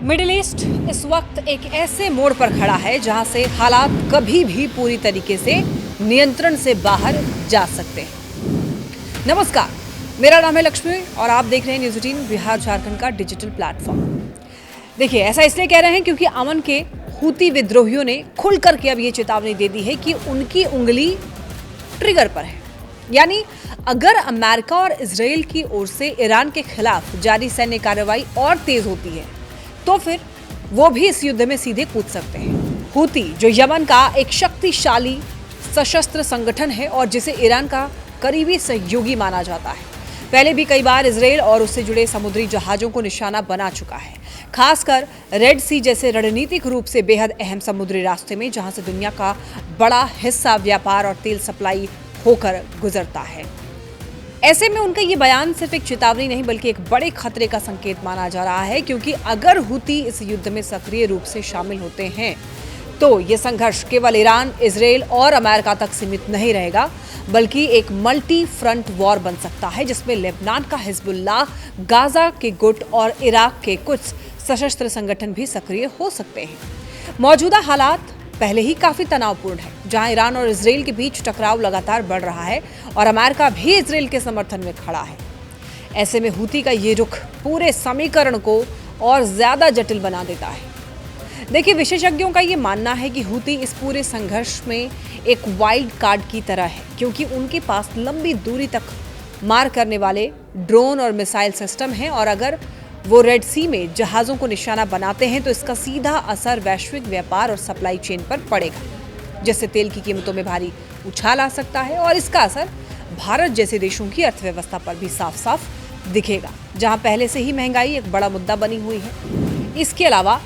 Middle east इस वक्त एक ऐसे मोड़ पर खड़ा है जहां से हालात कभी भी पूरी तरीके से नियंत्रण से बाहर जा सकते हैं। नमस्कार, मेरा नाम है लक्ष्मी और आप देख रहे हैं न्यूज़ 18 बिहार झारखंड का डिजिटल प्लेटफॉर्म। देखिए, ऐसा इसलिए कह रहे हैं क्योंकि अमन के हूती विद्रोहियों ने खुल करके अब ये चेतावनी दे दी है कि उनकी उंगली ट्रिगर पर है। यानी अगर अमेरिका और इजराइल की ओर से ईरान के खिलाफ जारी सैन्य कार्रवाई और तेज होती है तो फिर वो भी इस युद्ध में सीधे कूद सकते हैं। हूती, जो यमन का एक शक्तिशाली सशस्त्र संगठन है और जिसे ईरान का करीबी सहयोगी माना जाता है, पहले भी कई बार इजराइल और उससे जुड़े समुद्री जहाजों को निशाना बना चुका है, खासकर रेड सी जैसे रणनीतिक रूप से बेहद अहम समुद्री रास्ते में, जहां से दुनिया का बड़ा हिस्सा व्यापार और तेल सप्लाई होकर गुजरता है। ऐसे में उनका ये बयान सिर्फ एक चेतावनी नहीं बल्कि एक बड़े खतरे का संकेत माना जा रहा है, क्योंकि अगर हूती इस युद्ध में सक्रिय रूप से शामिल होते हैं तो ये संघर्ष केवल ईरान, इजराइल और अमेरिका तक सीमित नहीं रहेगा, बल्कि एक मल्टी फ्रंट वॉर बन सकता है जिसमें लेबनान का हिजबुल्लाह, गाजा के गुट और इराक के कुछ सशस्त्र संगठन भी सक्रिय हो सकते हैं। मौजूदा हालात पहले ही काफी तनावपूर्ण है, जहां ईरान और इजराइल के बीच टकराव लगातार बढ़ रहा है और अमेरिका भी इजराइल के समर्थन में खड़ा है। ऐसे में हूती का ये रुख पूरे समीकरण को और ज्यादा जटिल बना देता है। देखिए, विशेषज्ञों का ये मानना है कि हूती इस पूरे संघर्ष में एक वाइल्ड कार्ड की तरह है, क्योंकि उनके पास लंबी दूरी तक मार करने वाले ड्रोन और मिसाइल सिस्टम हैं और अगर वो रेड सी में जहाज़ों को निशाना बनाते हैं तो इसका सीधा असर वैश्विक व्यापार और सप्लाई चेन पर पड़ेगा, जिससे तेल की कीमतों में भारी उछाल आ सकता है और इसका असर भारत जैसे देशों की अर्थव्यवस्था पर भी साफ साफ दिखेगा, जहां पहले से ही महंगाई एक बड़ा मुद्दा बनी हुई है। इसके अलावा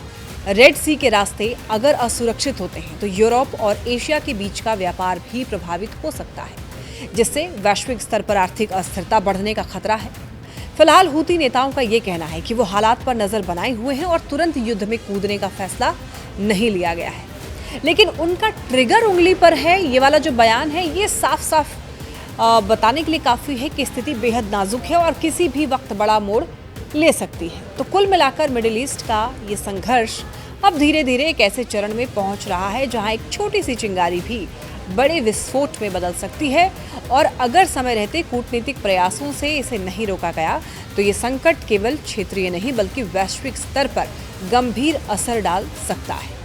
रेड सी के रास्ते अगर असुरक्षित होते हैं तो यूरोप और एशिया के बीच का व्यापार भी प्रभावित हो सकता है, जिससे वैश्विक स्तर पर आर्थिक अस्थिरता बढ़ने का खतरा है। फिलहाल हूती नेताओं का ये कहना है कि वो हालात पर नजर बनाए हुए हैं और तुरंत युद्ध में कूदने का फैसला नहीं लिया गया है, लेकिन उनका ट्रिगर उंगली पर है। ये वाला जो बयान है ये साफ साफ बताने के लिए काफ़ी है कि स्थिति बेहद नाजुक है और किसी भी वक्त बड़ा मोड़ ले सकती है। तो कुल मिलाकर मिडिल ईस्ट का ये संघर्ष अब धीरे धीरे एक ऐसे चरण में पहुंच रहा है जहां एक छोटी सी चिंगारी भी बड़े विस्फोट में बदल सकती है, और अगर समय रहते कूटनीतिक प्रयासों से इसे नहीं रोका गया तो ये संकट केवल क्षेत्रीय नहीं बल्कि वैश्विक स्तर पर गंभीर असर डाल सकता है।